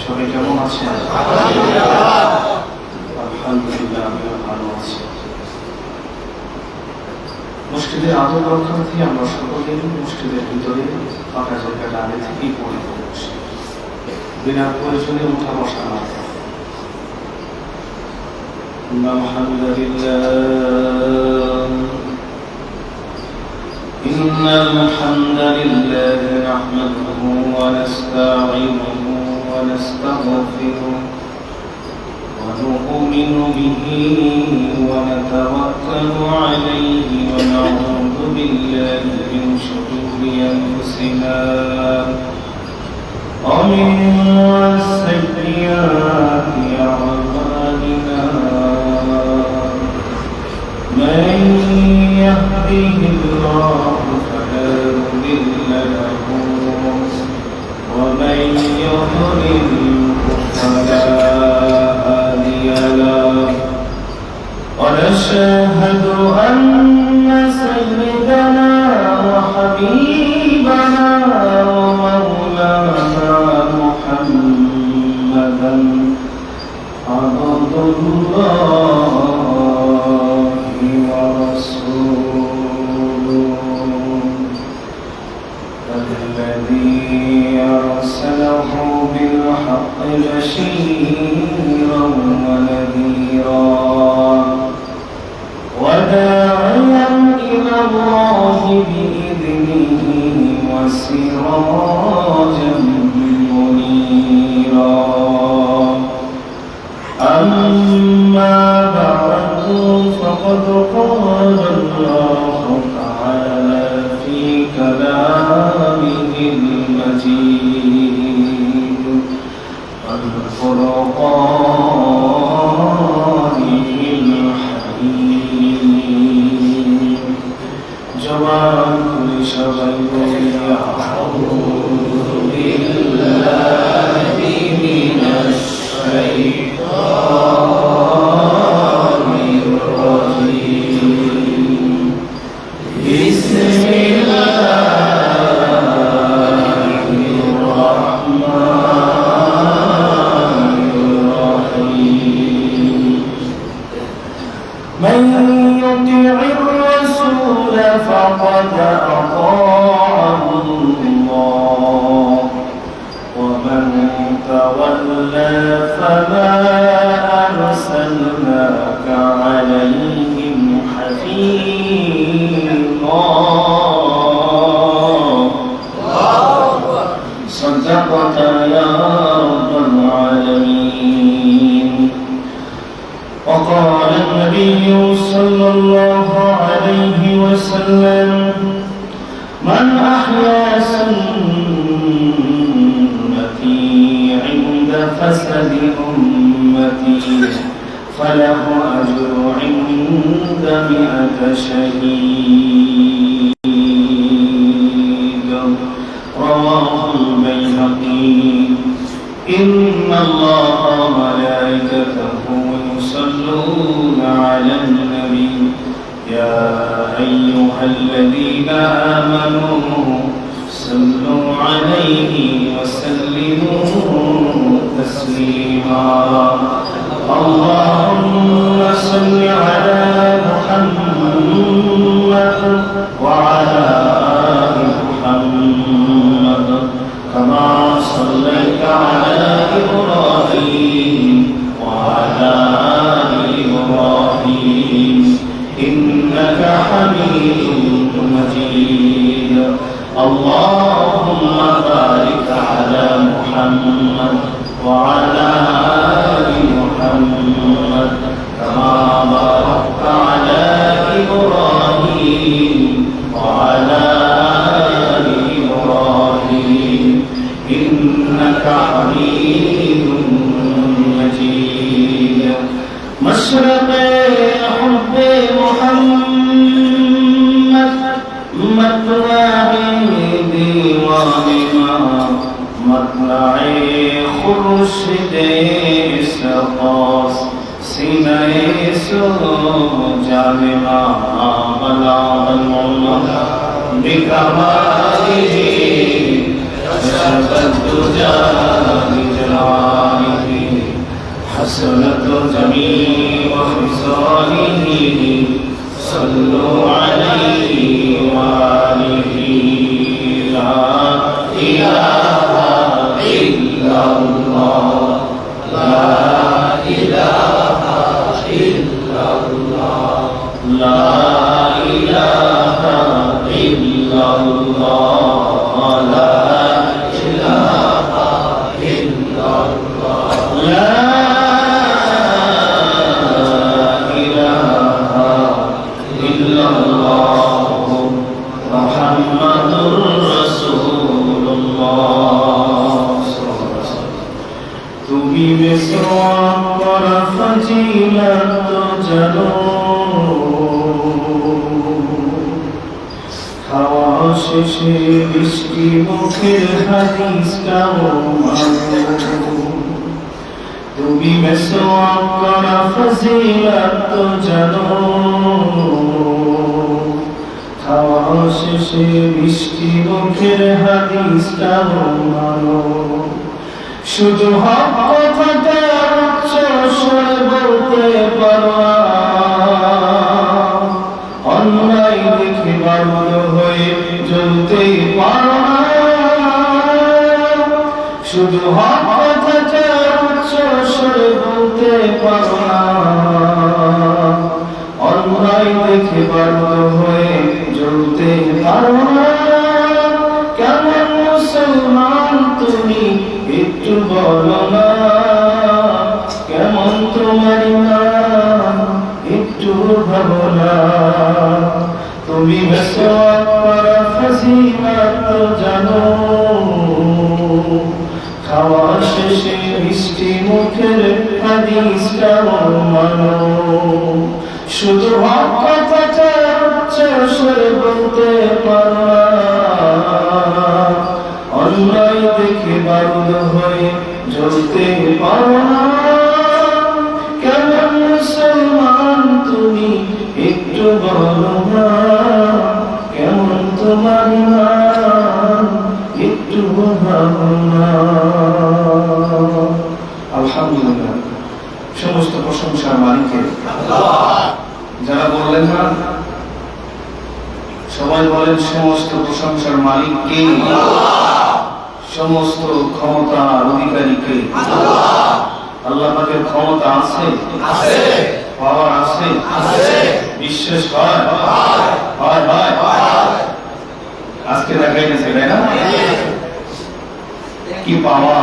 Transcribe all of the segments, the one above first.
সবাই কেমন আছেন? আলহামদুলিল্লাহ, আমিও ভালো আছি। মসজিদের আদব রক্ষার্থে আমরা সকলে মসজিদের ভিতরে ফাঁকা জায়গাটা আগে থেকেই পড়ে বসি, বিনা প্রয়োজনে উঠা বসা না। إن الحمد لله نحمده ونستعينه ونستغفره ونؤمن به ونتوكل عليه ونعوذ بالله من شرور أنفسنا ومن سيئات أعمالنا. من يهده الله فلا مضل له ومن يضلل فلا هادي له. ونشهد أن سيدنا وحبيبنا ومولانا محمدا عبد الله الذي أرسله بالحق بشيرا ونذيرا وداعيا إلى الله بإذنه وسراجا منيرا. أما بعد فقد قال الله تعالى في كلامه المجيد والفرقانه الحميد. جواب كل شباب أعوذ بالله من الشيطان الرجيم. بسم الله الرحمن الرحيم. من يطع الرسول فقد أطاع الله ومن تولى فما أرسلناك عليهم حفيظا. صدقت يا رب العالمين. وقال النبي صلى الله عليه وسلم من أحيا سنتي عند فسد أمتي فله أجر عند 100 شهيد. رواه البيهقي. إن الله وملائكته يصلون على النبي يا أيها الذين آمنوا صلوا عليه وسلموا تسليما. اللهم صل على محمد وعلى آل محمد كما صليت على إبراهيم وعلى آل إبراهيم إنك حميد مجيد. اللهم بارك على محمد وعلى آل محمد كما باركت على إبراهيم وعلى آل إبراهيم إنك حميد مجيد. مشرق حب محمد مطلع ديواننا مطلع خورشید سپاس سینه سوجانما بلغ المنى بكماله كشف الدجى بجلاله آله صلوا عليه وآله لا إله إلا الله لا إله إلا الله لا إله إلا الله لا إله إلا الله لا إله إلا الله محمد رسول الله তুমি বেসওয়াব করা ফজিলত জানো খাওয়া শেষে মিষ্টি মুখের হাদিসটাও মানো তুমি বেসওয়াব করা ফজিলত জানো খাওয়া শেষে মিষ্টি মুখের হাদিসটাও মানো শুধু হক কথাটা উচ্চ স্বরে বলতে পারো অন্যায় দেখে বারুদ হয়ে জ্বলতে পারো শুধু হক কথাটা উচ্চ স্বরে বলতে পারো অন্যায় দেখে বারুদ হয়ে জ্বলতে পারো কেমন মুসলমান তুমি একটু বলো না কেমন তোমার ইমান একটু ভাবো না তুমি বেসওয়াব করা ফজিলত জানো খাওয়া শেষে মিষ্টি মুখের হাদিসটাও মানো শুধু হক কথাটা উচ্চ স্বরে বলতে পারো অন্যায় দেখে বারুদ হয়ে জ্বলতে পারো না কেমন মুসলমান তুমি একটু বলো না কেমন তোমার ইমান একটু ভাবো না আলহামদুলিল্লাহ সমস্ত প্রশংসা মালিকের যারা বললেন না সবাই বলেন সমস্ত প্রশংসার মালিক কে সমস্ত ক্ষমতার অধিকারী কে আল্লাহ পাকের ক্ষমতা আছে পাওয়ার আছে বিশ্বাস হয় আজকে দেখা গেছে তাই না কি পাওয়া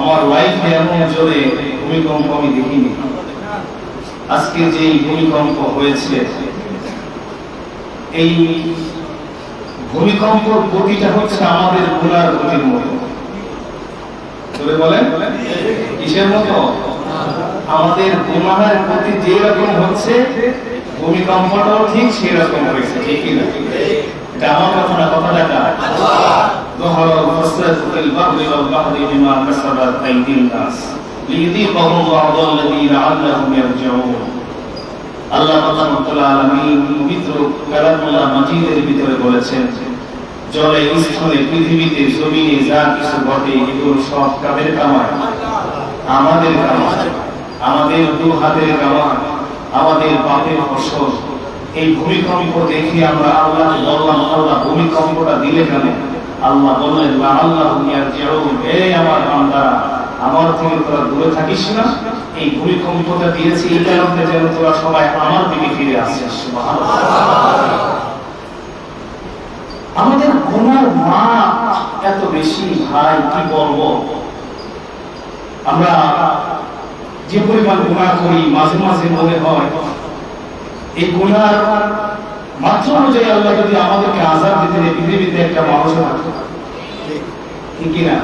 আমার লাইফে এমন জোরে ভূমিকম্প আমি দেখিনি আজকে যে ভূমিকম্প হয়েছে এই ভূমিকম্পর গতিটা হচ্ছে আমাদের গুনার গতির মতো বলেন কিসের মতো আমাদের গুনাহের গতি যে রকম হচ্ছে ভূমিকম্পটাও ঠিক সেই রকম হয়েছে ঠিক না এটা আমার কথা না কথাটা কার ظهر الفساد في البر والبحر بما كسبت أيدي الناس ليذيقهم بعض الذي لعلهم يرجعون আল্লাহ রাব্বুল আলামিন পবিত্র কালামুল্লাহ মাজিদের ভিতরে বলেছেন জলে স্থলে পৃথিবীতে জমিনে যা কিছু ঘটে এগুলো সব কাদের কামাই আমাদের কামাই আমাদের দু হাতের কামাই আমাদের পাপের ফসল এই ভূমিকম্প দেখে আমরা আল্লাহকে বললাম আল্লাহ ভূমিকম্পটা দিলে কেন আল্লাহ বললেন আল্লাহু ইয়ারজিউন হে আমার বান্দারা আমার থেকে তোরা দূরে থাকিস না এই ভূমিকম্পটা দিয়েছি এই কারণে যেন তোরা সবাই আমার দিকে ফিরে আসিস সুবহানাল্লাহ আমাদের গুনার মাপ এত বেশি ভাই কি বলবো আমরা যে পরিমাণ গুনাহ করি মাঝে মাঝে মনে হয় এই গুনার মাত্র অনুযায়ী আল্লাহ যদি আমাদেরকে আযাব দিতেন পৃথিবীতে একটা মানুষ থাকতো ঠিক না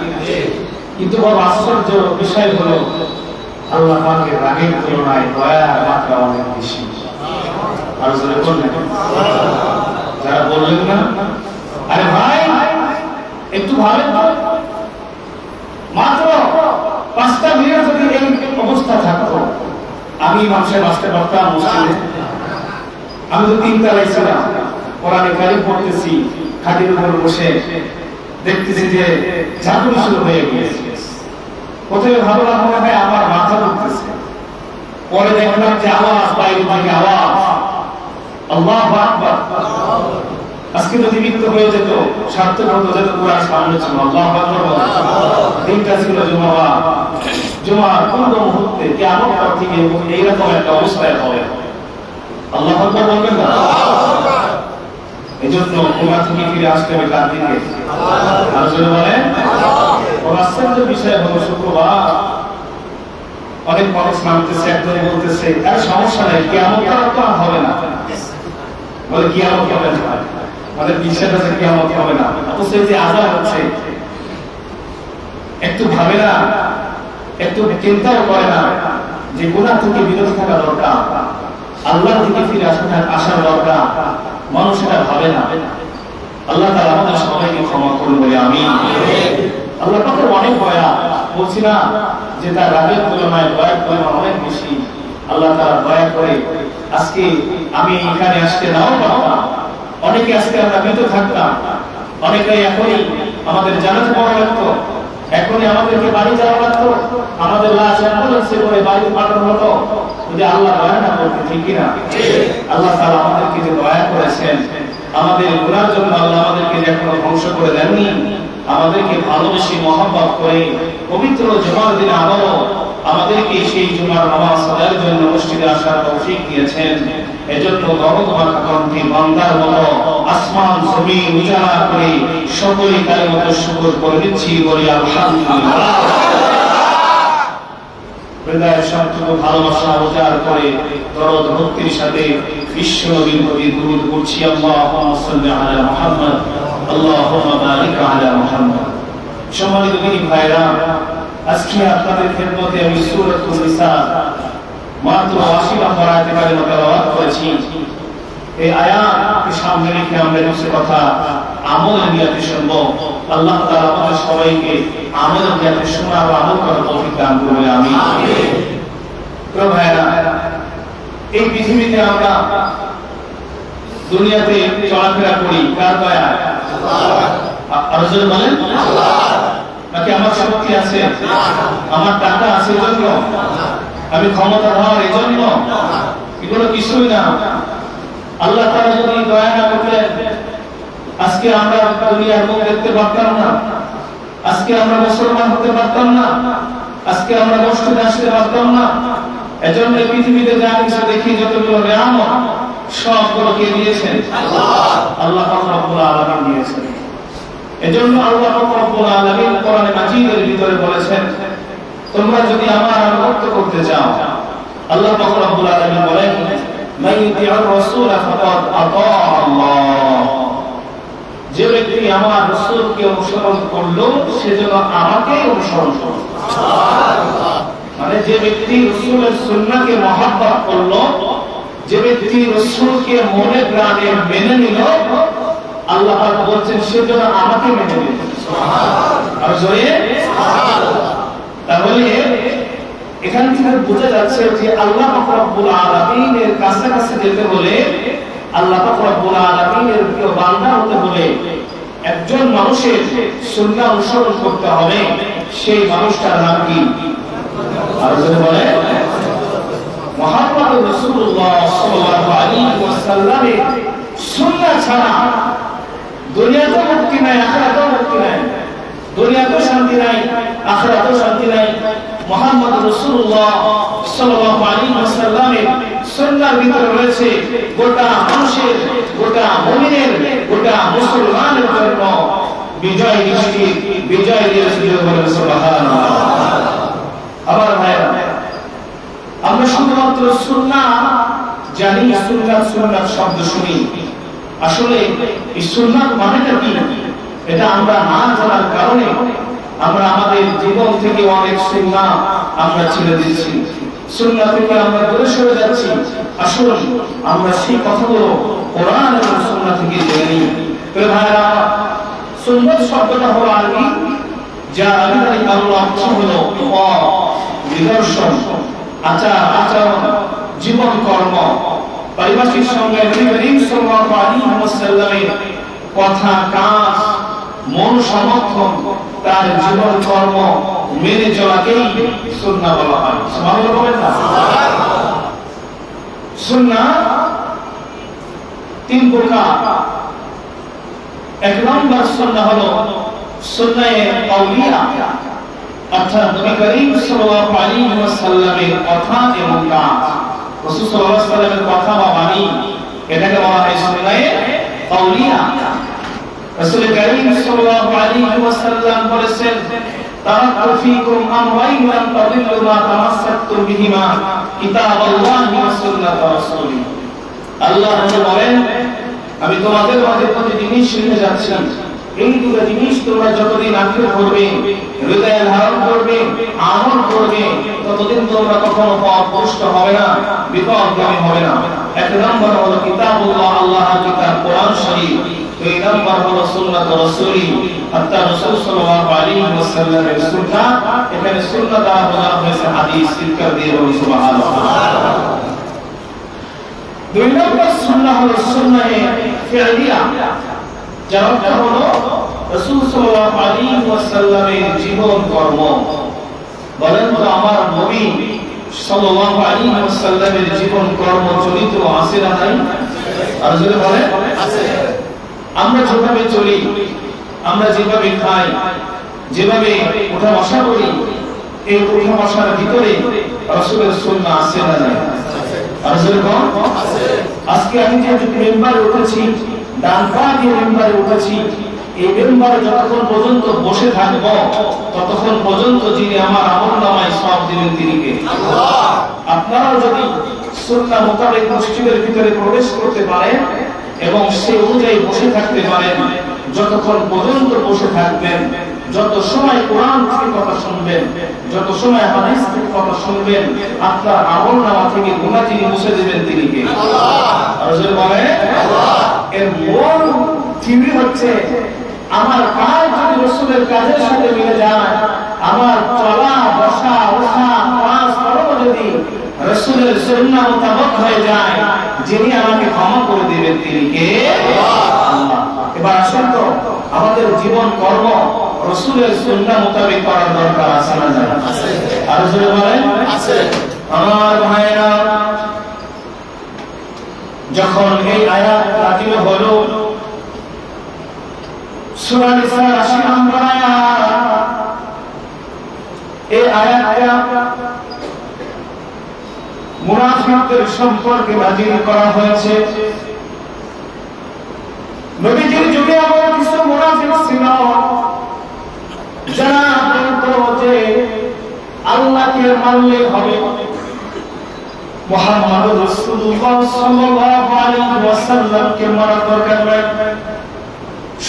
কিন্তু বড় আশ্চর্য বিষয় হলো আল্লাহ পাকের রাগের তুলনায় দয়ার মাত্রা অনেক বেশি আর যারা বললেন যারা বললেন না আরে ভাই একটু ভাবেন মাত্র 5টা মিনিট যদি এই অবস্থা থাকতো আমি মানুষের বাঁচতে পারতাম মসজিদে আমি তো 3 তলায় ছিলাম কোরআনে কারিম পড়তেছি খাটের উপর বসে দেখতেছি যে ঝাঁকুনি শুরু হয়ে গিয়েছে প্রথমে ভাবলাম মনে হয় আমার মাথা ঘুরতেছে, পরে দেখলাম যে আওয়াজ, বাইরে থেকে আওয়াজ, আল্লাহু আকবার। আজকে যদি মৃত্যু হয়ে যেত, সার্থক হতো যেত পুরার সামনে ছিল। আল্লাহু আকবার। দিনটা ছিল জুমা, জুমার পূর্ব মুহূর্তে কিয়ামত থেকে এইরকম একটা অবস্থায় হবে। আল্লাহু আকবার বলবেন না? এজন্য জুমা থেকে ফিরে আসতে হবে কার দিকে? আর জোরে বলেন। আশ্চর্য বিষয় হলো শুক্রবার অনেক মানুষ নামতেছে, একজন বলতেছে আর সমস্যা নাই, কিয়ামত তো আর হবে না। বলে কিয়ামত হবে না, মানে বিশ্বাস আছে কিয়ামত হবে না। অথচ যে আযাব হচ্ছে একটু ভাবে না, একটু চিন্তাও করে না যে গুনাহ থেকে বিরত থাকা দরকার, আল্লাহর দিকে ফিরে আসার দরকার। মানুষ এটা ভাবে না। আল্লাহ তাআলা আমাদের সবাইকে ক্ষমা করুন বলে আমিন। আল্লাহ পাকের অনেক দয়া, বলছি না যে তার রাগের তুলনায় দয়ার পরিমাণ অনেক বেশি। আল্লাহ তাআলা দয়া করে আজকে আমি এখানে আসতে নাও পারতাম, অনেকে আজকে আমরা মৃত থাকতাম, অনেকে এখনই আমাদের জানাতে পড়া লাগতো, এখনই আমাদেরকে বাড়ি যাওয়া লাগতো, আমাদের লাশ অ্যাম্বুলেন্সে করে বাড়িতে পাঠানো হতো যদি আল্লাহ দয়া না করতেন। ঠিক কিনা? আল্লাহ তাআলা আমাদেরকে যে দয়া করেছেন, আমাদের গুনার জন্য আল্লাহ আমাদেরকে এখনো ধ্বংস করে দেননি, আমাদেরকে ভালোবেসে মহব্বত করে পবিত্র জুমার দিনে আবারও আমাদেরকে সেই জুমার নামাজ আদায়ের জন্য মসজিদে আসার তৌফিক দিয়েছেন। এজন্য দরদমার কণ্ঠে বান্দার মতো আসমান জমিন উজাড় করে সকলে কালিমাত শুকর করে দিচ্ছি, বলি আলহামদুলিল্লাহ। হৃদয়ের সবটুকু ভালোবাসা উজাড় করে দরদ ভক্তির সাথে বিশ্ব নবীর প্রতি দুরূদ পড়ছি। আল্লাহুম্মা সাল্লি আলা মুহাম্মদ, আল্লাহুম্মা বারিক আলা মুহাম্মদ। সম্মানিত দিনী ভাইরা, আজকে আপনাদের খেদমতে আমি সূরাতুন নিসা মাত্র ৮০ নম্বর আয়াতে কারিমা তেলাওয়াত করেছি। এই আয়াতকে সামনে রেখে আমরা কিছু কথা আমলের নিয়তে শুনব। আল্লাহ তাআলা আমাদের সবাইকে আমলের নিয়তে শোনা ও আমল করার তৌফিক দান করুন, আমিন। প্রিয় ভাইরা, এই পৃথিবীতে আমরা দুনিয়াতে চলাফেরা করি কার দয়ায়? আর জোরে বলেন আল্লাহ। নাকি আমার শক্তি আছে, আমার টাকা আছে এজন্য, আমি ক্ষমতাধর এজন্য? এগুলো কিছুই না। আল্লাহ তাআলা যদি দয়া না করতেন আজকে আমরা দুনিয়ার মুখ দেখতে পারতাম না, আজকে আমরা মুসলমান হতে পারতাম না, আজকে আমরা মসজিদে আসতে পারতাম না। এজন্য পৃথিবীতে যা কিছু দেখি, যতগুলো নিয়ামত, সবগুলো কে দিয়েছেন? আল্লাহ পাক রব্বুল আলামিন দিয়েছেন। এজন্য আল্লাহ পাক রব্বুল আলামিন কোরআনে মাজিদের ভিতরে বলেছেন, তোমরা যদি আমার আনুগত্য করতে চাও, আল্লাহ পাক রব্বুল আলামিন বলেন, মান ইউতিউর রাসূল ফাকাদ আতা আল্লাহ। যে ব্যক্তি আমার রাসূলকে অনুসরণ করলো সে যেন আমাকে অনুসরণ করলো। সুবহানাল্লাহ। মানে যে ব্যক্তি রাসূলের সুন্নাহকে মহব্বত করলো, যে ব্যক্তি রাসূলকে মনে প্রাণে মেনে নিল, আল্লাহ পাক বলছেন সে যেন আমাকে মেনে নিল। সুবহানাল্লাহ। আর জোরে সুবহানাল্লাহ। তাহলে এখান থেকে বোঝা যাচ্ছে যে আল্লাহ পাক রব্বুল আলামিনের কাছে যেতে হলে, আল্লাহ পাক রব্বুল আলামিনের প্রিয় বান্দা হতে হলে একজন মানুষের সুন্নাহ অনুসরণ করতে হবে। সেই মানুষটার নাম কি? আর যদি বলে মুহাম্মদ রাসূলুল্লাহ সাল্লাল্লাহু আলাইহি ওয়াসাল্লামের সুন্নাহ ছাড়া দুনিয়াতেও মুক্তি নাই, আখিরাতেও মুক্তি নাই। দুনিয়াতেও শান্তি নাই, আখিরাতেও শান্তি নাই। মুহাম্মদ রাসূলুল্লাহ সাল্লাল্লাহু আলাইহি ওয়াসাল্লামের সুন্নাহর ভিতরে রয়েছে গোটা মানুষের, গোটা মুমিনের, গোটা মুসলমানের জন্য বিজয় নিশ্চিত, বিজয় দিয়েছে সুবহানাল্লাহ। আবার ভাইরা, আমরা শুধুমাত্র সুন্নাহ জানি, সুন্নাহ শব্দ শুনি, আসলে এই সুন্নাহ মানেটা কি এটা আমরা না জানার কারণে আমরা আমাদের জীবন থেকে অনেক সুন্নাহ আমরা ছেড়ে দিচ্ছি, সুন্নাহ থেকে আমরা দূরে সরে যাচ্ছি। আসলে আমরা সেই কথাগুলো কোরআন এবং সুন্নাহ থেকে জেনে নিই। প্রিয় ভাইরা, সুন্নাহ শব্দটা হলো আরবি, যা আরবি বাংলা অর্থ হলো নিদর্শন, আচার আচরণ, জীবন কর্ম। পারিভাষিক সংজ্ঞায় নবী করিম সাল্লাল্লাহু আলাইহি ওয়াসাল্লামের কথা, কাজ, মন সমর্থন, তার জীবন কর্ম মেনে চলাকেই সুন্নাহ বলা হয়। সুবহানাল্লাহ বলেন না? সুন্নাহ তিন প্রকার। এক নম্বর সুন্নাহ হলো সুন্নায়ে কাউলিয়া, অর্থাৎ নবী করিম সাল্লাল্লাহু আলাইহি ওয়াসাল্লামের কথা এবং কাজ, রাসূল সাল্লাল্লাহু আলাইহি ওয়াসাল্লামের কথা বা বাণী, এটাকে বলা হয় সুন্নায়ে কাউলিয়া। রাসূল করিম সাল্লাল্লাহু আলাইহি ওয়াসাল্লাম বলেছেন, তারাকতু ফীকুম আমরাইন লান তাদিল্লু মা তামাসসাকতুম বিহিমা, কিতাবাল্লাহি ওয়া সুন্নাত রাসূলি। আল্লাহ বলেন, আমি তোমাদের মাঝে দুটি জিনিস রেখে যাচ্ছি, এই দুটো জিনিস তোমরা যতদিন আঁকড়ে ধরবে, হৃদয়ে ধারণ করবে, আমল করবে, ততদিন তোমরা কখনো পথভ্রষ্ট হবে না, বিপথগামী হবে না। এক নম্বর হলো কিতাবুল্লাহ, আল্লাহর কিতাব কোরআন শরীফ। দুই নম্বর হলো সুন্নাত রাসূলি, অর্থাৎ রাসূল সাল্লাল্লাহু আলাইহি ওয়াসাল্লামের সুন্নাহ। এখানে সুন্নাহ দ্বারা বোঝানো হয়েছে হাদিস। শিক্ষা দিয়ে বলি সুবহানাল্লাহ। দুই নম্বর সুন্নাহ হলো সুন্নায়ে ফি'লিয়া, যার অর্থ হলো রাসূল সাল্লাল্লাহু আলাইহি ওয়াসাল্লামের জীবন কর্ম। বলেন তো আমার নবী সাল্লাল্লাহু আলাইহি ওয়াসাল্লামের জীবন কর্ম চরিত্র আছে না নাই? আর যদি বলেন আছে। আমরা যেভাবে চলি, আমরা যেভাবে খাই, যেভাবে ওঠা বসা করি, এই ওঠা বসার ভিতরে রাসূলের সুন্নাহ আছে না নাই? আর যদি বলেন আছে। আজকে আমি যে মেম্বারে উঠেছি, ডান পা দিয়ে মেম্বারে উঠেছি, এই মেম্বারে যতক্ষণ পর্যন্ত বসে থাকব, ততক্ষণ পর্যন্ত যিনি আমার আমলনামায় সওয়াব দিবেন তিনি কে? আল্লাহ। আপনারা যদি সুন্নাহ মোতাবেক মসজিদের ভিতরে প্রবেশ করতে পারেন এবং সেই অনুযায়ী বসে থাকতে পারেন, যতক্ষণ পর্যন্ত বসে থাকবেন, যত সময় কোরআন থেকে কথা শুনবেন, যত সময় হাদিস থেকে কথা শুনবেন, আপনার আমলনামা থেকে গুনাহ যিনি মুছে দেবেন তিনি কে? আল্লাহ। আর যদি বলেন আল্লাহ। এর মূল থিওরি হচ্ছে, আমার কাজ যদি রাসূলের কাজের সাথে মিলে যায়, আমার চলা বসা ওঠা কাজ কর্ম যদি রাসূলের সুন্নাহ মোতাবেক হয়ে যায়, যিনি আমাকে ক্ষমা করে দিবেন তিনি কে? আল্লাহ। এবার আসুন তো আমাদের জীবন কর্ম রাসূলের সুন্নাহ মোতাবেক করার দরকার আছে না নাই? আছে। আর যদি বলেন আছে। আমার ভাইরা, যখন এই আয়াত নাযিল হলো, সূরা নিসার ৮০ নম্বর আয়াত, এই আয়াতটা মুনাফিকদের সম্পর্কে নাযিল করা হয়েছে। নবীজির যুগে এমন কিছু মুনাফিক ছিল যারা বলতো যে আল্লাহকে মানলে হবে, মুহাম্মদুর রাসূলুল্লাহ সাল্লাল্লাহু আলাইহি ওয়াসাল্লামকে মানার দরকার নাই,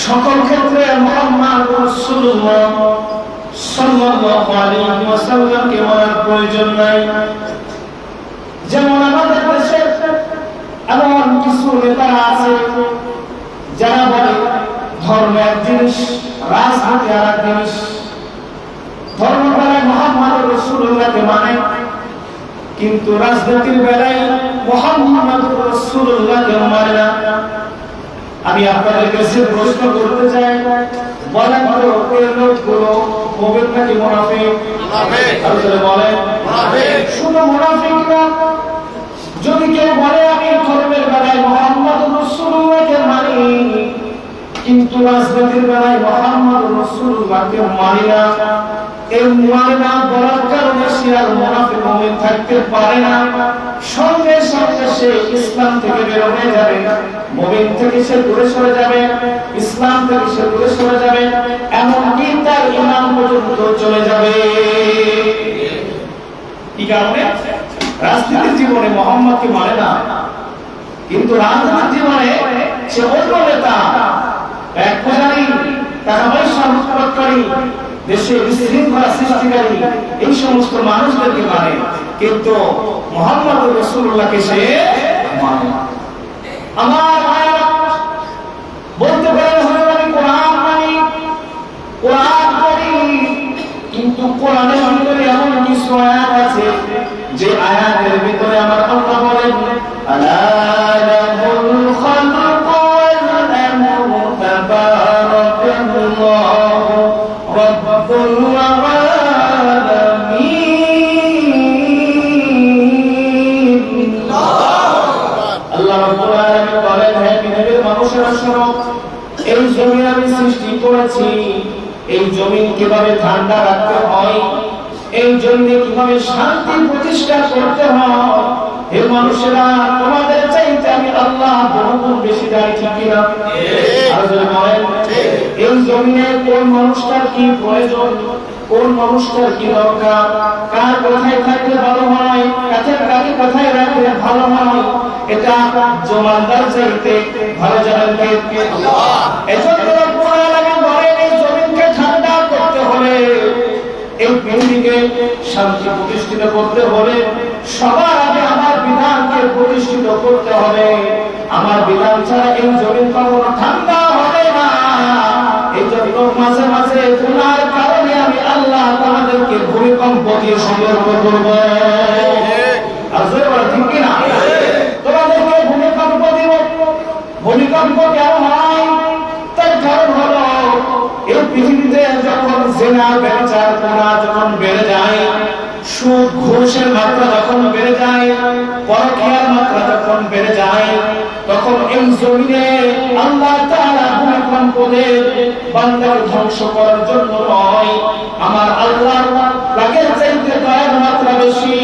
সকল ক্ষেত্রে মুহাম্মদুর রাসূলুল্লাহ সাল্লাল্লাহু আলাইহি ওয়াসাল্লামকে মানার প্রয়োজন নাই। যেমন আমাদের দেশে এমন কিছু নেতারা আছে যারা বলে ধর্ম এক জিনিস, রাজনীতি আর এক জিনিস। ধর্ম বেলায় মুহাম্মদুর রাসূলুল্লাহকে মানে, কিন্তু রাজনীতির বেলায় মুহাম্মদুর রাসূলুল্লাহকে মানে না। আমি আপনাদের কাছে প্রশ্ন করতে চাই, বলেন তো এই লোকগুলো মুমিন নাকি মুনাফিক? মুনাফিক। তাহলে বলেন মুনাফিক। শুধু মুনাফিক না, যদি কেউ বলে আমি ধর্মের বেলায় মুহাম্মদুর রাসূলুল্লাহকে মানি, কিন্তু রাজনীতির বেলায় মুহাম্মদুর রাসূলুল্লাহকে মানি না, এই মানে না বলার কারণে সে আর মুনাফিক মুমিন থাকতে পারে না। সঙ্গে সঙ্গে সে ইসলাম থেকে বের হয়ে যাবে, মুমিন থেকে সে দূরে সরে যাবে, ইসলাম থেকে সে দূরে সরে যাবে, এমনকি তার ঈমান পর্যন্ত চলে যাবে। কি কারণে? রাজনীতির জীবনে মুহাম্মদকে মানে না, কিন্তু রাজনীতির জীবনে সে অন্য নেতা, এক পূজারী, টাকা পয়সা লুটপাটকারী, দেশে বিশৃঙ্খলা সৃষ্টিকারী, এই সমস্ত মানুষদেরকে মানে, কিন্তু মুহাম্মদুর রাসূলুল্লাহকে সে মানে না। আমার ভাইরা, বলতে পারেন হয়তো আমি কোরআন মানি, কোরআন পড়ি, কিন্তু কোরআনের ভিতরে এমন কিছু আয়াত আছে যে আয়াতের ভিতরে আমার আল্লাহ বলেন, আলা লাহুল খালকু ওয়াল আমরু তাবারাকাল্লাহু রব্বুল আলামিন। আল্লাহ রাব্বুল আলামিন বলেন, হে পৃথিবীর মানুষেরা শোনো, এই জমিন আমি সৃষ্টি করেছি, এই জমিন কিভাবে ঠান্ডা রাখতে হয়, এই জমিনে কিভাবে শান্তি প্রতিষ্ঠা করতে হয়, হে মানুষেরা তোমাদের চাইতে আমি আল্লাহ বহুগুণ বেশি জানি, ঠিক কিনা? আর যদি বলেন এই জমিনে কোন মানুষটার কি প্রয়োজন, কোন মানুষটার কি দরকার, কার কোথায় থাকলে ভালো হয়, কাকে কোথায় রাখলে ভালো হয়, এটা জমাদার চাইতে ভালো জানেন কে? আল্লাহ। এজন্য রব্বুল আলামিন বলেন, এই জমিনকে ঠান্ডা করতে হলে, এই পৃথিবীকে শান্তি প্রতিষ্ঠিত করতে হলে সবার আগে আমার বিধানকে প্রতিষ্ঠিত করতে হবে। আমার বিধান ছাড়া এই জমিন কখনো ঠান্ডা হবে না। এই জন্য মাঝে মাঝে গুনার কারণে আমি আল্লাহ তোমাদেরকে ভূমিকম্প দিয়ে সতর্ক করব। আসলে ঠিক কি না? তোমাদেরকে ভূমিকম্প দিব। ভূমিকম্প কেন হয়? তার কারণ হলো এই পৃথিবীতে যখন জিনা ব্যভিচার করা যখন বেড়ে যায়, সুদ ঘুষের মাত্রা যখন বেড়ে যায়, পরকীয়ার মাত্রা যখন বেড়ে যায়, তখন এই জমিনে আল্লাহ তাআলা ভূমিকম্প দেন বান্দাকে ধ্বংস করার জন্য নয়। আমার আল্লাহর রাগের চাইতে দয়ার মাত্রা বেশি।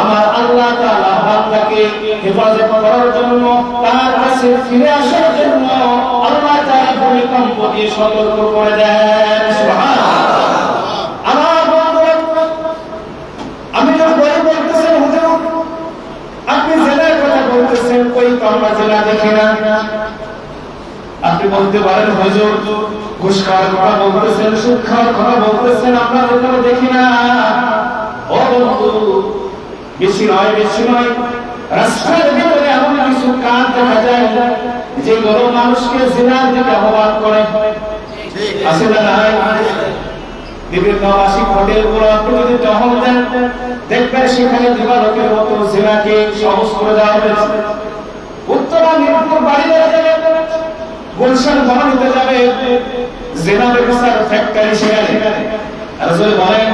আমার আল্লাহ তাআলা বান্দাকে হেফাজত করার জন্য, তার কাছে ফিরে আসার জন্য আল্লাহ তাআলা ভূমিকম্প দিয়ে সতর্ক করে দেন। সুবহানাল্লাহ। আমার বন্ধুরা, আমি যখন বলতেছেন হুজুর আপনি জেলার কথা বলতেছেন, কই তো আমরা জেলা দেখি না। আপনি বলতে পারেন হুজুর ঘুষ খাওয়ার কথা বলতেছেন, সুদ খাওয়ার কথা বলতেছেন, আমরা ওখানে দেখি না। ও বন্ধু, বেশি নয় রাস্তার ভিতরে এমন কিছু কাজ দেখা যায় যেগুলো মানুষকে জিনার দিকে আহ্বান করে। আছে না নাই? বিভিন্ন আবাসিক হোটেলগুলো আপনি যদি টহল দেন, দেখবেন সেখানে দিবালোকের মতো জিনাকে সহজ করে দেওয়া হয়েছে। উত্তরা মিরপুর বাড়ি বেড়ে যাবে, গুলশান ভবনীতে যাবে, জিনা ব্যবসার ফ্যাক্টরি সেখানে। আর যদি বলেন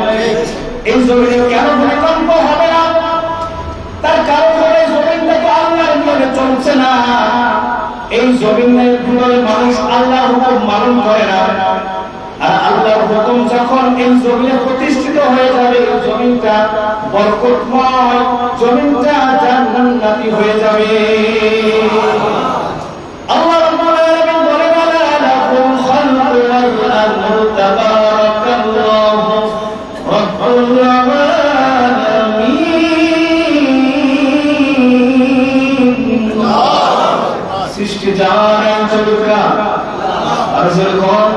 এই জমিনে কেন ভূমিকম্প হবে না, তার কারণ হলো এই জমিনটাকে আল্লাহর নিয়মে চলছে না। এই জমিনের ভিতরে মানুষ আল্লাহর হুকুম পালন করে না। আর আল্লাহর হুকুম যখন এই জমিনে প্রতিষ্ঠিত হয়ে যাবে, এই জমিনটা বরকতময়, জমিনটা জান্নাতি হয়ে যাবে। আল্লাহ রাব্বুল আলামিন বলেন, আলা লাহুল খালকু ওয়াল আমরু তাবারাকাল্লাহু রাব্বুল আলামিন। সৃষ্টি জানেন চলুকা আর যখন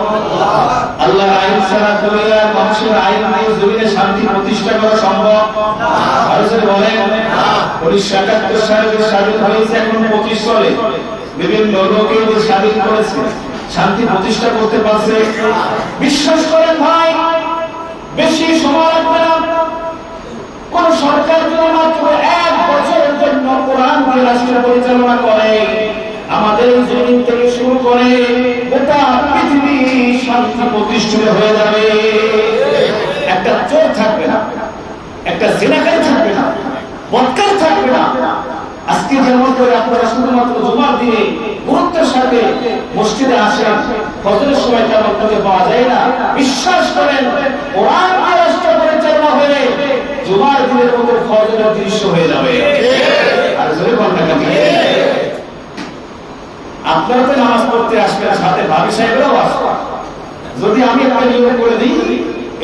আল্লাহর আইন ছাড়া দুনিয়া মানুষের আইন দিয়ে জমিনে শান্তি প্রতিষ্ঠা করা সম্ভব? আর যদি বলেন 1971 সালে যে স্বাধীন হয়েছে, এখন 25 সালে বিভিন্ন লোকে যে স্বাধীন করেছে, শান্তি প্রতিষ্ঠা করতে পারছে? বিশ্বাস করেন ভাই, বেশি সময় লাগবে না। কোন সরকার যদি মাত্র 1 বছরের জন্য কোরআন দিয়ে রাষ্ট্র পরিচালনা করে, আমাদের জমিন থেকে শুরু করে গোটা পৃথিবী শান্তি প্রতিষ্ঠিত হয়ে যাবে। একটা চোর থাকবে না, একটা জিনাকারী থাকবে না, বদকার থাকবে না। আজকে যেমন করে আপনারা শুধুমাত্র জুমার দিনে গুরুত্বের সাথে মসজিদে আসেন, ফজরের সময় তেমন খুঁজে পাওয়া যায় না। বিশ্বাস করেন, কোরআন দিয়ে রাষ্ট্র পরিচালনা হয়ে জুমার দিনের মতো ফজরের দৃশ্য হয়ে যাবে। আর জোরে বলবেন না কেন? আপনারা তো নামাজ পড়তে আসবেন, সাথে ভাবি সাহেবরাও আসবে। যদি আমি একটা নিয়ম করে দিই,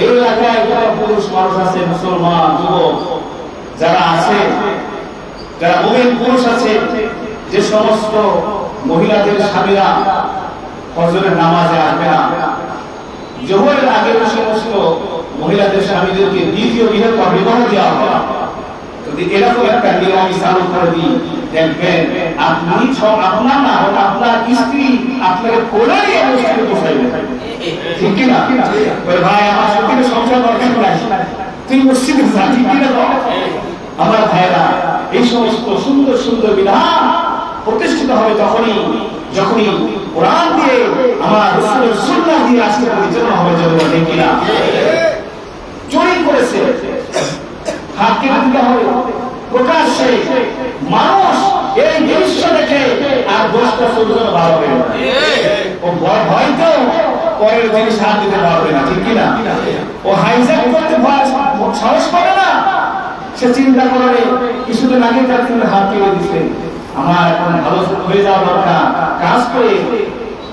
এই এলাকায় যারা পুরুষ মানুষ আছে, মুসলমান যুবক যারা আছে, যারা মুমিন পুরুষ আছে, যে সমস্ত মহিলাদের স্বামীরা ফজরের নামাজে আসবে না, জোহরের আগে যে সমস্ত মহিলাদের স্বামীদেরকে দ্বিতীয় বিবাহ দেওয়া হবে না। যদি এরকম একটা নিয়ম আমি চালু করে দিই, দেখবেন আপনি আপনার না হোক আপনার স্ত্রী আপনাকে কোলে নিয়ে মসজিদে বসাইবে। ঠিক কিনা? ভাই আমার সত্যি সংসার দরকার নাই, তুই মসজিদে যা। ঠিক কিনা? আমার ভাইরা, এই সমস্ত সুন্দর সুন্দর বিধান প্রতিষ্ঠিত হবে যখনই কোরআন দিয়ে, আমার রাসূলের সুন্নাহ দিয়ে রাষ্ট্র পরিচালনা হবে। কিনা? চুরি করেছে, হাত কেটে দিতে হবে প্রকাশ্যে। মানুষ এই দৃশ্য দেখে আর দোষটা সহ্য ভালো হবে না, ও হয়তো পরের জিনিস হাত দিতে পারবে না, ঠিক কিনা? ও হাইজ্যাক করতে সাহস পাবে না। সে চিন্তা করে কিছুদিন আগে তার হাত কেটে দিচ্ছে, আমার এখন ভালো হয়ে যাওয়া দরকার, কাজ করে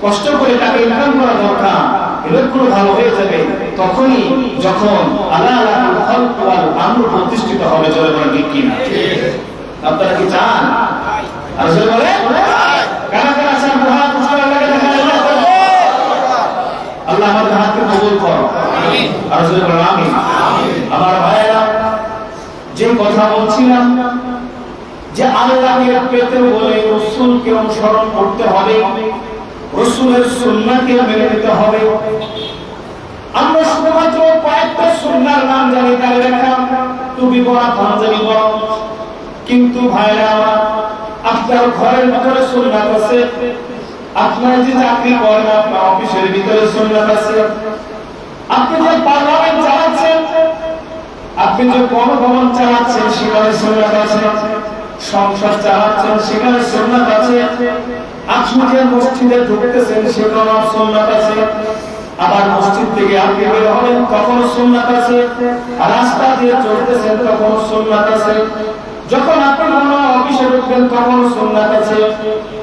কষ্ট করে টাকা ইনকাম করা দরকার, এরকম ভালো হয়ে যাবে। তখনই যখন আল্লাহ আমর প্রতিষ্ঠিত হবে, চলে বলেন ঠিক কিনা? আপনারা কি চান? আর চলে বলে কারা কারা চান? হাত উঁচু করে দেখা আল্লাহ আমাদের হাতকে কবুল করো, আর চলে বলেন আমিন। আমার ভাইয়েরা, যে কথা বলছিলাম যে আল্লাহকে পেতে হলে রাসূলকে অনুসরণ করতে হবে, রাসূলের সুন্নাহকে মেনে নিতে হবে। আমরা শুধুমাত্র কয়েকটা সুন্নাহর নাম জানি, তাই লেখা টুপি পরা, পাঞ্জাবি পরা, কিন্তু ভাইরা আপনার ঘরের ভিতরে সুন্নাত আছে, আপনার যে চাকরি করেন আপনার অফিসের ভিতরে সুন্নাত আছে, আপনি যে পার্লামেন্ট চালাচ্ছেন, আপনি যে গণভবন চালাচ্ছেন সেখানে সুন্নাত আছে, সংসার চালাচ্ছেন সেখানে সুন্নাত আছে, আপনি যে মসজিদে ঢুকতেছেন সেখানে সুন্নাত আছে, আবার মসজিদ থেকে আপনি বের হবেন তখন সুন্নাত আছে, আর রাস্তা দিয়ে চলতেছেন তখন সুন্নাত আছে, যখন আপনি কোনো অফিসে ঢুকবেন তখন সুন্নাত আছে।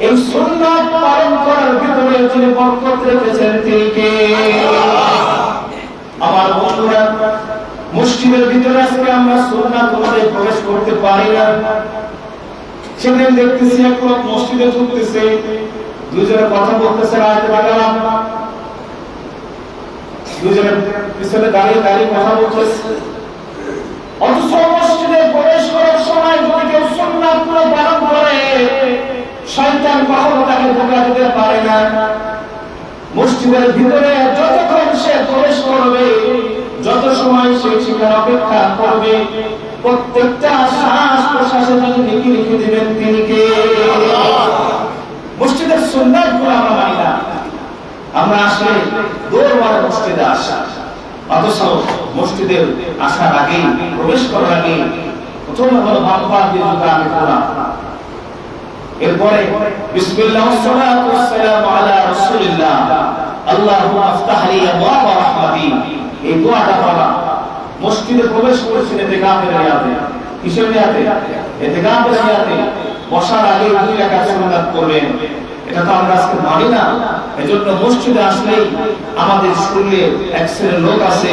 এই সুন্নাত পালন করার ভিতরে যিনি বরকত রেখেছেন তিনি কে? আমার বন্ধুরা, মসজিদের ভিতরে আজকে আমরা সুন্নাত অনুযায়ী প্রবেশ করতে পারি না। সেদিন দেখতেছি এক লোক মসজিদে ঢুকতেছে, দুজনে কথা বলতেছে, রাতে বাগালাম, দুজনের পিছনে দাঁড়িয়ে দাঁড়িয়ে কথা বলতেছে। অথচ মসজিদে প্রবেশ করার সময় যদি কেউ সুন্নাত পালন করে, শয়তান কখনো তাকে ধোঁকা দিতে পারে না। মসজিদের ভিতরে যতক্ষণ সে প্রবেশ করবে, যত সময় সে সেখানে অপেক্ষা করবে, প্রত্যেকটা শ্বাস প্রশ্বাসে তাকে লিখে লিখে দিবেন তিনি কে? মসজিদের সুন্নাত গুলো আমরা মানি না, আমরা আসলে দৌড় মারে মসজিদে আসা, অথচ মসজিদের আসার আগে, প্রবেশ করার আগে প্রথমে হলো বাবা দিয়ে জুতা আগে পড়া, এরপরে বিসমিল্লাহ ওয়াসসালাতু ওয়াসসালামু আলা রাসূলিল্লাহ আল্লাহুম্মা আফতাহ লি আবওয়াব রাহমাতি, এই দোয়াটা পড়া। মসজিদে প্রবেশ করেছেন ইতিকাফের নিয়াতে, কিসের নিয়াতে? ইতিকাফের নিয়াতে। বসার আগে 2 রাকাত সুন্নাত করবেন, এটা তো আমরা আজকে মানি না। এজন্য মসজিদে আসলেই আমাদের স্কুলে এক শ্রেণীর লোক আছে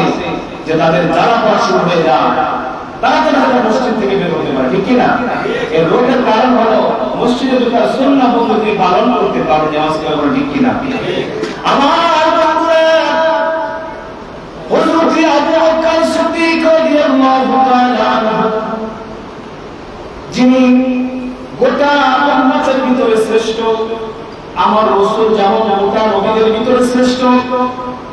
যে তাদের জ্বালা পড়া শুরু হয়ে যায়, তারা মসজিদ থেকে বের হতে পারে, ঠিক কিনা? এর রোগের কারণ হলো মসজিদে দুটো সুন্নাহ পদ্ধতি পালন করতে পারে, নামাজ পড়া, ঠিক কিনা? আমার বন্ধুরা, হযরত আবু বকর সিদ্দিক রাদিয়াল্লাহু তাআলা আনহু, যিনি গোটা উম্মতের ভিতরে শ্রেষ্ঠ, আমার রাসূল যেমন গোটা নবীদের ভিতরে শ্রেষ্ঠ,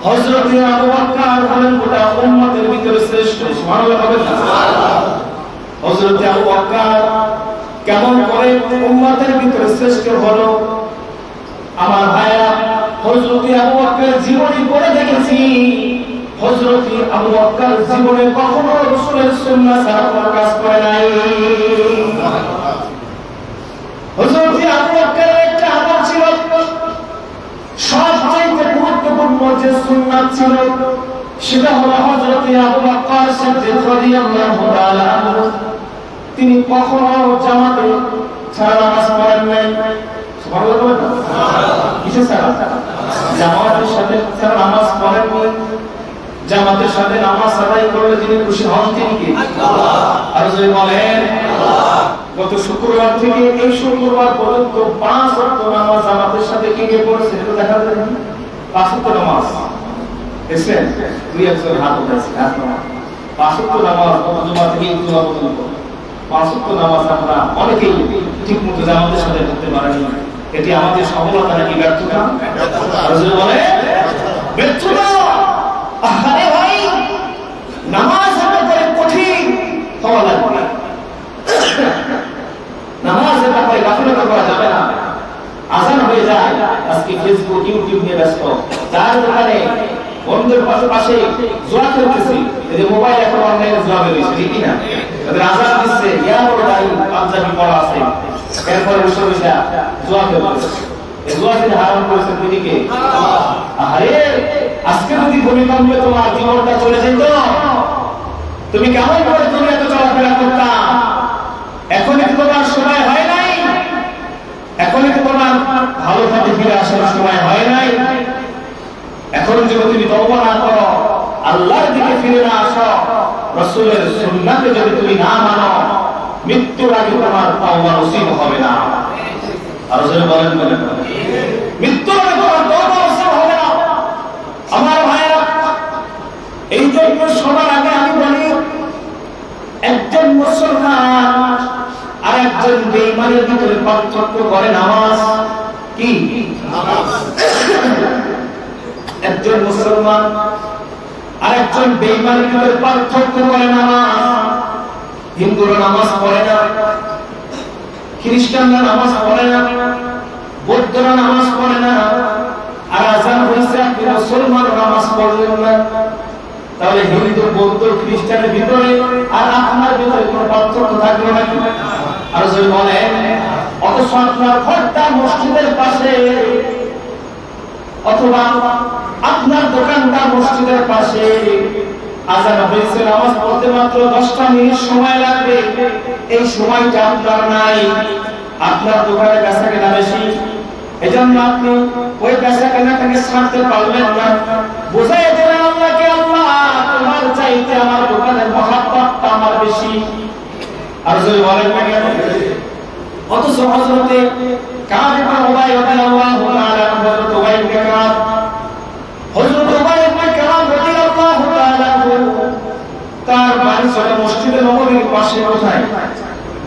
হযরত আবু বকর হলেন গোটা উম্মতের ভিতরে শ্রেষ্ঠ। সুবহানাল্লাহ বলেন না? হযরত আবু বকর কেমন করে উম্মতের ভিতরে শ্রেষ্ঠ হলো? আমার ভাইরা, হযরত আবু বকর জীবনী পড়ে দেখেছি, হযরত আবু বকর জীবনে কখনো রাসূলের সুন্নাহ ছাড়া কোনো কাজ করে নাই। হযরত আবু বকরের একটা আমল ছিল, সবচেয়ে গুরুত্বপূর্ণ যে সুন্নাত ছিল সেটা হলো হযরত আবু বকর সিদ্দিক রাদিয়াল্লাহু তাআলা আনহু, তিনি কখনো জামাতে ছাড়া নামাজ পড়েন নাই। সুবহানাল্লাহ বলেন না? কিসে ছাড়া? জামাতের সাথে ছাড়া নামাজ পড়েন নাই। জামাতের সাথে নামাজ আদায় করলে যিনি খুশি হন তিনি কে? আল্লাহ। আর যদি বলেন আল্লাহ। গত শুক্রবার থেকে এই শুক্রবার পর্যন্ত 5 ওয়াক্ত নামাজ জামাতের সাথে কে কে পড়েছে এটা দেখা যায়? 5 ওয়াক্ত নামাজ এসেন, 2-1 হাত উঠাচ্ছে, হাত নামা। 5 ওয়াক্ত নামাজ জুমা থেকে জুমা পর্যন্ত 5 ওয়াক্ত নামাজ আমরা অনেকেই ঠিকমতো জামাতের সাথে পড়তে পারি না। এটি আমাদের সফলতা নাকি ব্যর্থতা? আর যদি বলে ব্যর্থতা। আরে ভাই, নামাজ আমাদের কঠিন হওয়া লাগবে, নামাজের ব্যাপারে গাফিলতি করা যাবে না। আজান হয়ে যায়, আজকে ফেসবুক ইউটিউব নিয়ে ব্যস্ত, যার দোকানে বন্ধুর পাশে পাশে জুয়া খেলতেছি, এই যে মোবাইল এখন অনলাইনে জুয়া বেরিয়েছে, ঠিক না? তাদের আজাদ দিচ্ছে, ইয়া বড় ভাই পাঞ্জাবি পড়া আছে, এরপরে বসে বসে জুয়া খেলতেছে। এই জুয়া থেকে হারাম করেছে দিদিকে। আরে আজকে যদি ভূমিকম্পে তোমার জীবনটা চলে যেত, তুমি কেমন করে তুমি এত চলাফেরা করতা? এখন কি তোমার সময় হয় নাই? এখন কি তোমার ভালো পথে ফিরে আসার সময় হয় নাই? এখন যদি তুমি তওবা না করো, আল্লাহর দিকে ফিরে না আসো, রাসূলের সুন্নাতে যদি তুমি না মানো, মৃত্যুর আগে তোমার তওবা নসিব হবে না। আর যদি বলেন মৃত্যুর আগে তোমার তওবা নসিব হবে না। আমার ভাইরা, এই জন্য সবার আগে আমি বলি, একজন মুসলমান আর একজন বেঈমানের ভিতরে পার্থক্য করে নামাজ। কি নামাজ? একজন মুসলমান আর একজন বেঈমানের ভিতরে পার্থক্য করে নামাজ। হিন্দুরা নামাজ পড়ে না, খ্রিস্টানরা নামাজ পড়ে না, বৌদ্ধরা নামাজ পড়ে না, আর আজান হয়েছে আপনি মুসলমান নামাজ পড়লেন না। তাহলে হিন্দু, বৌদ্ধ, খ্রিস্টানের ভিতরে আর আপনার ভিতরে কোনো পার্থক্য থাকলো নাকি? আর যদি বলেন, অথচ আপনার ঘরটা মসজিদের পাশে, অথবা আপনার দোকানটা মসজিদের পাশে, আজান হয়েছে, নামাজ পড়তে মাত্র 10টা মিনিট সময় লাগবে, এই সময়টা আপনার নাই, আপনার দোকানে বেচা কেনা বেশি, এজন্য আপনি ওই বেচা কেনাটাকে ছাড়তে পারবেন না। বোঝাই দেন আল্লাহকে, আল্লাহ তোমার চাইতে আমার দোকানের মহাব্বতটা আমার বেশি। আর যদি বলেন না কেন? অথচ হযরতে কাব ইবনে উবাই রাদিয়াল্লাহু তাআলা, হযরত উবাই ইবনে কাব, হযরত উবাই ইবনে কাব রাদিয়াল্লাহু তাআলা, তার বাড়ি ছিল মসজিদে নববীর পাশে। কোথায়?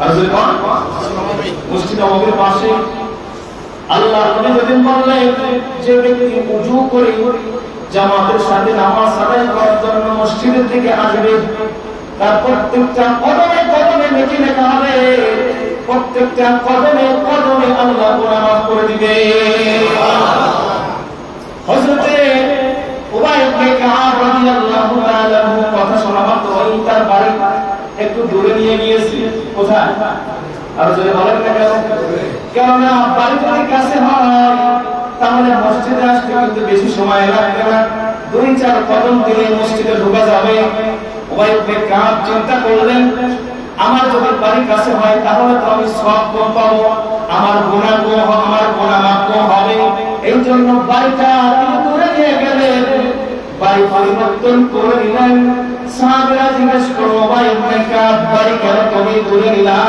আর যদি বলেন মসজিদে নববীর পাশে। আল্লাহর নবী যেদিন বললেন, যে ব্যক্তি ওযু করে জামাতের সাথে নামাজ আদায় করার জন্য মসজিদের দিকে আসবে, তার প্রত্যেকটা কদমে কদমে নেকি লেখা হবে, প্রত্যেকটা কদমে কদমে আল্লাহ মাফ করে দিবে। হযরতে উবাই ইবনে কাব রাদিয়াল্লাহু তাআলা কথা শোনা মাত্র তার বাড়ি একটু দূরে নিয়ে গিয়েছে। কোথায়? আর যদি বলেন না কেন? কেননা বাড়ি যদি কাছে হয়, তাহলে মসজিদে আসতে কিন্তু বেশি সময় লাগবে না, 2-4 কদম দিলে মসজিদে ঢোকা যাবে। উবাই ইবনে কাব চিন্তা করলেন, আমার যদি বাড়ি কাছে হয় তাহলে তো আমি সওয়াব কম পাবো, আমার গুনাহ কম হবে, আমার গুনাহ মাফ কম হবে। এই জন্য বাড়িটা তিনি দূরে নিয়ে গেলেন, বাড়ি পরিবর্তন করে নিলেন। সাহাবীরা জিজ্ঞেস করলো, উবাই ইবনে কাব, বাড়ি কেন তুমি দূরে নিলা?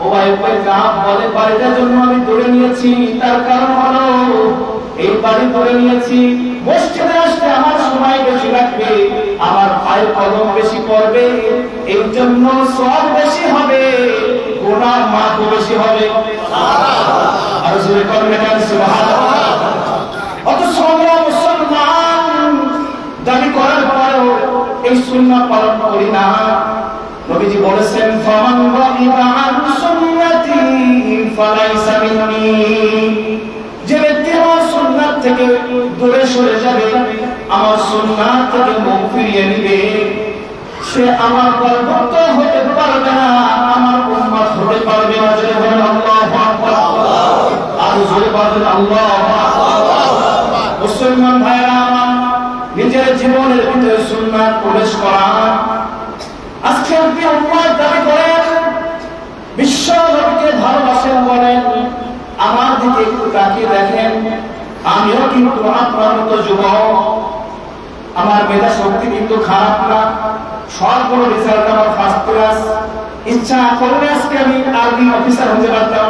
উবাই ইবনে কাব বলে, বাড়িটার জন্য আমি দূরে নিয়েছি, তার কারণ হলো এই বাড়ি দূরে নিয়েছি, মসজিদে আসতে আমার সময় বেশি লাগবে, আমার পায়ের কদম বেশি পড়বে, এই জন্য সওয়াব বেশি হবে, গুনাহ মাফ বেশি হবে। আর জোরে করবেন সুবহানাল্লাহ। অথচ আমরা মুসলমান দাবি করার পরেও এই সুন্নাহ পালন করি না। নবীজি বলেছেন, ফামান রাগিবা আন সুন্নতি ফালাইসা মিন্নি, যে ব্যক্তি আমার সুন্নাত থেকে দূরে সরে যাবে, আমার সুন্নাত থেকে মুখ ফিরিয়ে নিবে, সে আমার দলভুক্ত হতে পারবে না, আমার উম্মত হতে পারবে না। যদি বলেন আল্লাহু আকবার, আর জোরে বলেন আল্লাহু আকবার। মুসলমান ভাইরা আমার, নিজের জীবনের ভিতরে সুন্নাত প্রবেশ করা। আজকে আপনি উম্মত দাবি করেন, বিশ্ব নবীকে ভালোবাসেন বলেন, আমার দিকে একটু তাকিয়ে দেখেন, আমিও কিন্তু আপনার মতো যুবক, আমার মেধা শক্তি কিন্তু খারাপ না, সবগুলো রেজাল্ট আমার ফার্স্ট ক্লাস। ইচ্ছা করলে আজকে আমি আর্মি অফিসার হতে পারতাম,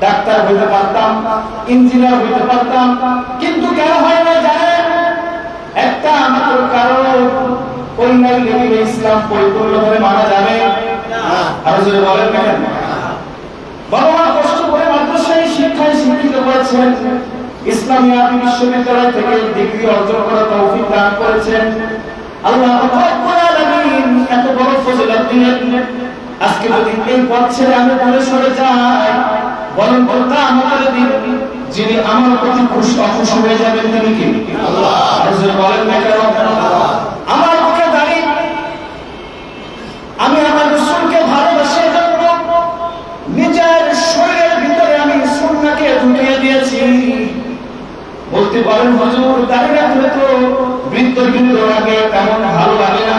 ডাক্তার হতে পারতাম, ইঞ্জিনিয়ার হতে পারতাম, কিন্তু কেন হয় না জানেন? একটা মাত্র কারণ, ওই নাই লেগে ইসলাম পরিপূর্ণভাবে মানা যাবে না। আর যদি বলেন কেন? বাবা মা কষ্ট করে মাদ্রাসায় শিক্ষায় শিক্ষিত করেছেন, ইসলামী আরবি বিশ্ববিদ্যালয় থেকে ডিগ্রি অর্জন করার তৌফিক দান করেছেন। আল্লাহ রাব্বুল আলামিন এত বড় ফজিলত দিলেন। আজকে যদি এই পথ ছেড়ে আমি দূরে সরে যাই, বরং তা আমাদের দিন যিনি আমার প্রতি অখুশি হয়ে যাবেন তিনি কি? আল্লাহ। আর যদি বলেন না কেন? আমার মুখে দাঁড়িয়ে আমি আমার রাসূলকে ভালোবাসি, নিজের শরীরের ভিতরে আমি সুন্নাহকে ঢুকিয়ে দিয়েছি। বলতে পারেন হুজুর দাঁড়িয়ে রাখলে তো বৃদ্ধ আগে তেমন ভালো লাগে না,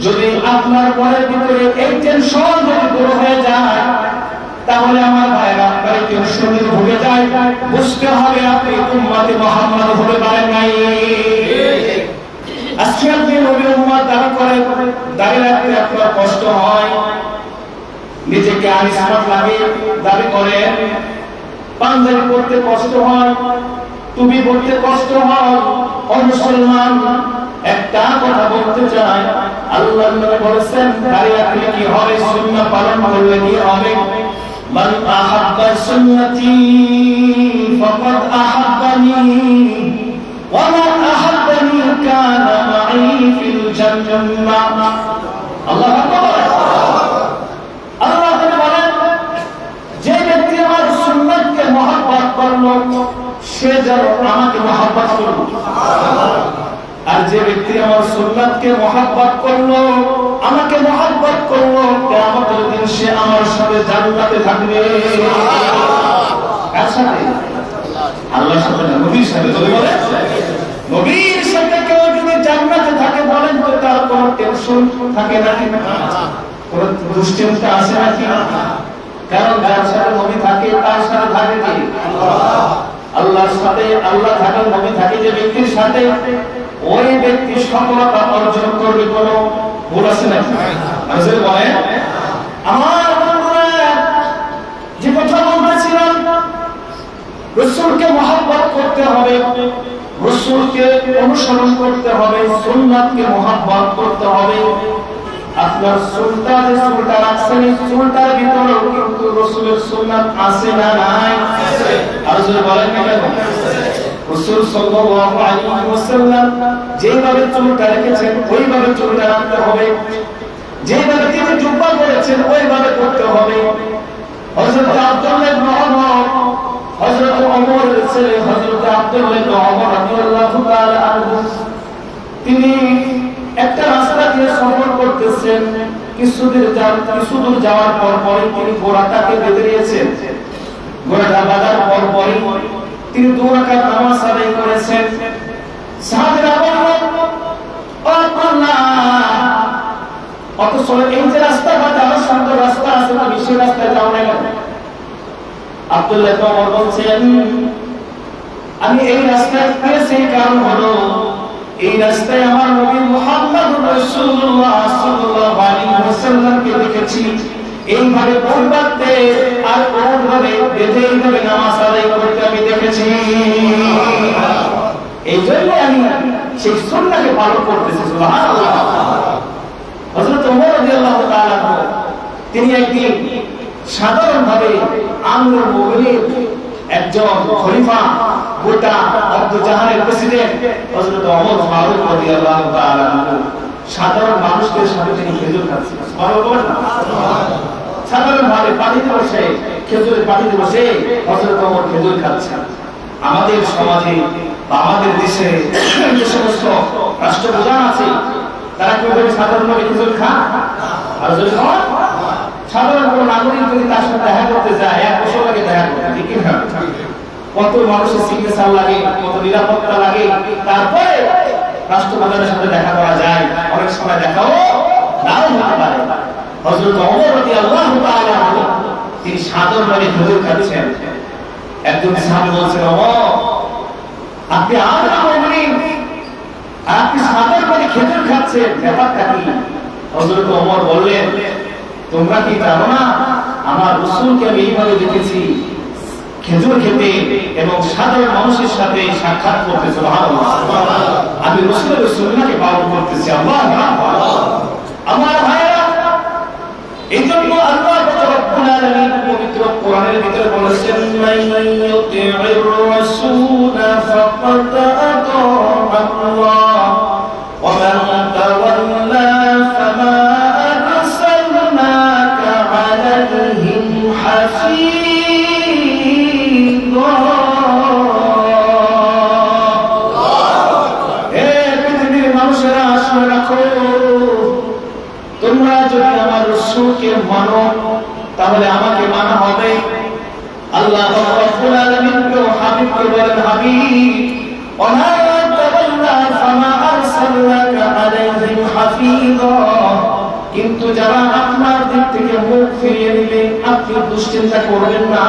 যদি আপনার মনের ভিতরে এই টেনশন যদি দূর হয়ে যায় তাহলে আমার ভাইরা আপনার এই টেনশনে ভুগে যায়, বুঝতে হবে আপনি উম্মতে মুহাম্মদ হতে পারেন নাই। আজকে আপনি নবী উম্মত দাবি করে দাঁড়িয়ে রাখতে আপনার কষ্ট হয়, নিজেকে আলিশান লাগে দাবি করে, পাঞ্জাবি পরতে কষ্ট হয়, টুপি পরতে কষ্ট হয়। ও মুসলমান, একটা কথা বলতে চাই, আল্লাহর নবী বলেছেন দাঁড়িয়ে রাখলে কি হবে, সুন্নাহ পালন করলে কি হবে। মান আহাব্বা সুন্নতি ফাকাদ আহাব্বানি ওয়া মান আহাব্বানি কানা মাই ফিল জান্নাহ। আল্লাহু আকবার। আল্লাহ বলেন যে ব্যক্তি আমার সুন্নাহকে মহব্বত করলো সে যেন আমাকে মহব্বত করলো, আর যে ব্যক্তি আমার সুন্নাতকে মহব্বত করলো আমাকে মহব্বত করলো কিয়ামতের দিন সে আমার সাথে জান্নাতে থাকবে। কার সাথে? আল্লাহর সাথে, নবীর সাথে। যদি বলে নবীর সাথে কেউ যদি জান্নাতে থাকে বলেন তো তার কোনো টেনশন থাকে নাকি? কোনো দুশ্চিন্তা আছে নাকি? কারণ যার সাথে নবী থাকে তার সাথে থাকে কি? আল্লাহর সাথে। আল্লাহ থাকে, নবী থাকে যে ব্যক্তির সাথে, ওই ব্যক্তি সফলতা অর্জন করবে। কোনো ভুল আছে নাকি? মানুষের বলে আমার বন্ধুরা যে কথা বলতেছিলাম, রাসূলকে মহব্বত করতে হবে, রাসূলকে অনুসরণ করতে হবে, সুন্নাতকে মহব্বত করতে হবে। আপনার চুলটা যে চুলটা রাখছেন এই চুলটার ভিতরেও কিন্তু রাসূলের সুন্নাত আছে না নাই? আর যদি বলেন না কেন? রাসূল সাল্লাল্লাহু আলাইহি ওয়াসাল্লাম যেভাবে চুলটা রেখেছেন ওইভাবে চুলটা রাখতে হবে, যেভাবে তিনি জুব্বা পরেছেন ওইভাবে করতে হবে। হযরত আব্দুল্লাহ ইবনে ওমর, হযরত ওমরের ছেলে হযরত আব্দুল্লাহ ইবনে ওমর রাদিয়াল্লাহু তাআলা আনহু, তিনি একটা রাস্তা দিয়ে সফর করতেছেন, কিছুদূর যাওয়ার পর তিনি ঘোড়াটাকে বেঁধে দিয়েছেন। ঘোড়াটা বাঁধার পর তিনি 2 রাকাত নামাজ আদায় করেছেন। সাহাবীরা বললেন ও আল্লাহ, অথচ এই যে রাস্তা বাঁধা সুন্দর রাস্তা আছে না, বিশেষ রাস্তায় যাও না কেন? আব্দুল্লাহ ইবনে ওমর বলছেন আমি এই রাস্তায় গিয়েছি কারণ হলো এই রাস্তায় আমার নবী মুহাম্মদুর রাসূলুল্লাহ সাল্লাল্লাহু আলাইহি ওয়াসাল্লামকে দেখেছি এইভাবে পড়তে আর কোনভাবে বেঁধে এইভাবে নামাজ আদায় করতে আমি দেখেছি। এই জন্য আমি সেই সুন্নাহকে পালন করতেছি। সুবহানাল্লাহ। হযরত ওমর রাদিয়াল্লাহু তাআলা তিনি একদিন সাধারণভাবে আমিরুল মুমিনিন একজন খলিফা, গোটা আব্দুজাহানের প্রেসিডেন্ট হযরত ওমর ফারুক রাদিয়াল্লাহু তাআলা সাধারণ মানুষদের সাথে তিনি খেজুর খাচ্ছেন। সুবহানাল্লাহ। সাধারণভাবে পানিতে বসে, খেজুরের পানিতে বসে হযরত ওমর খেজুর খাচ্ছেন। আমাদের সমাজে বা আমাদের দেশে যে সমস্ত রাষ্ট্রপ্রধান আছে তারা কি ওইভাবে সাধারণভাবে খেজুর খান? আর যদি সাধারণ কোনো নাগরিক যদি তার সাথে দেখা করতে যায় 1 বছর লাগে দেখা করতে, ঠিক না? কত মানুষের সিগনেচার লাগে, কত নিরাপত্তা লাগে, তারপরে রাষ্ট্রপ্রধানের সাথে দেখা করা যায়। অনেক সময় দেখাও নাও হতে পারে। হযরত ওমর রাদিয়াল্লাহু তাআলা তিনি সাধারণভাবে খেজুর খাচ্ছেন। একজন সাহাবী বলছেন ওমর আপনি আমিরুল মুমিনিন, আপনি সাধারণভাবে খেজুর খাচ্ছেন, ব্যাপারটা কি? হযরত ওমর বললেন তোমরা কি জানো না আমার রাসূলকে আমি এইভাবে দেখেছি খেজুর খেতে এবং সাধারণ মানুষের সাথে সাক্ষাৎ করতে। সুবহানাল্লাহ। আমি রাসূলের সুন্নাহকে পালন করতেছি। আল্লাহু আকবার। আমার ভাইরা, এইজন্য আল্লাহ রাব্বুল আলামিন পবিত্র কোরআনের ভিতরে বলেছেন মান ইউতি'র রাসূল ফাকাদ আতা আল্লাহ ওয়া মান তাওয়াল্লা ফামা আরসালনাকা আলাইহিম হাফীযা। তোমরা যদি আমার রাসূলকে মানো তাহলে আমাকে মানা হবে। আল্লাহ রাব্বুল আলামিন কে হাবিবকে বলেন, হাবিব ওয়া তাওয়াল্লা ফামা আরসালনাকা আলাইহিম হাফিযা, কিন্তু যারা আপনার দিক থেকে মুখ ফিরিয়ে নিবে আপনি দুশ্চিন্তা করবেন না।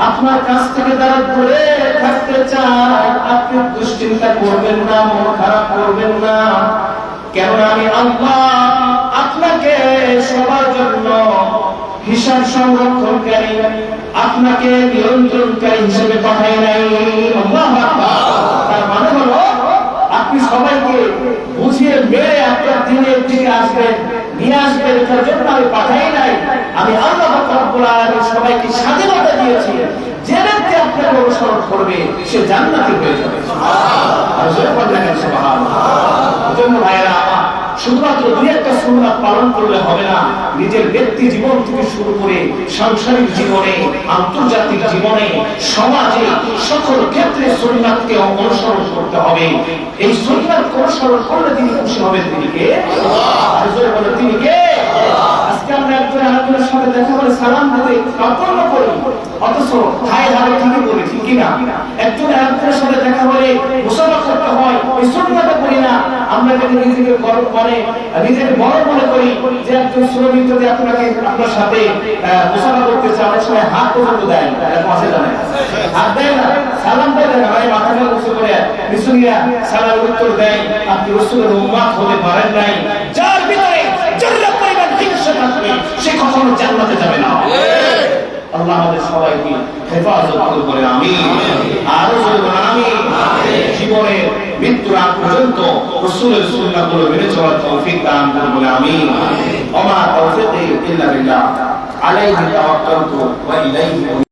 আপনার কাছ থেকে যারা দূরে থাকতে চায় আপনি দুশ্চিন্তা করবেন না, মন খারাপ করবেন না। কেননা আমি আল্লাহ আপনাকে সবার জন্য হিসাব সংরক্ষণকারী, আপনাকে নিয়ন্ত্রণকারী হিসেবে পাঠাই নাই। আল্লাহু আকবার। তার মানে হলো আপনি সবাইকে বুঝিয়ে মেরে আপনার দিনের দিকে আসবেন, নিয়ে আসবেন, এটার জন্য আমি পাঠাই নাই। আমি আল্লাহ রাব্বুল আলামিন সবাইকে স্বাধীনতা দিয়েছি। যে ব্যক্তি আপনাকে অনুসরণ করবে সে জান্নাতি হয়ে যাবে। সুবহানাল্লাহ। আর জোরে বলেন সুবহানাল্লাহ। ওজন ভাইরা আমার, শুধুমাত্র দুই একটা সুন্নাত পালন করলে হবে না। নিজের ব্যক্তি জীবন থেকে শুরু করে সাংসারিক জীবনে, আন্তর্জাতিক জীবনে, সমাজে সকল ক্ষেত্রে সুন্নাতকে অনুসরণ করতে হবে। এই সুন্নাত অনুসরণ করলে তিনি খুশি হবেন। তিনি কে? আল্লাহ। আর জোরে বলেন তিনি কে? আজকে আমরা একজন আরেকজনের সাথে দেখা করে সালাম দিতে কাপড় করি, অথচ হাই হাই ঠিকই বলি, ঠিক কি না? একজন আরেকজনের সাথে দেখা হলে মুসাফা করতে হয়, এই সুন্নাতটা করি না। আমরা যদি নিজেকে গর্ব করে, নিজেকে বড় মনে করি যে একজন শ্রমিক যদি আপনাকে আপনার সাথে মুসাফা করতে চায়, অনেক সময় হাত পর্যন্ত দেয় না, পাশে জানে হাত দেয় না, সালাম দেয় না, ভাই মাথাটা উঁচু করে বিসমিল্লাহ সালামের উত্তর দেয়। আপনি রাসূলের উম্মত হতে পারেন নাই। যার ভিতরে জান্নাত পরিমাণ হিংসা থাকবে সে কখনো জান্নাতে যাবে না। আল্লাহ আমাদের সবাইকে হেফাজত করুন, আমিন। আরো জোরে বলুন আমিন। জীবনে মৃত্যুর আগ পর্যন্ত রাসূলের সুন্নাতগুলো মেনে চলার তৌফিক দান করুন, বলে আমিন। ওয়া মা তাওফীকি ইল্লা বিল্লাহ, আলাইহি তাওয়াক্কালতু ওয়া ইলাইহি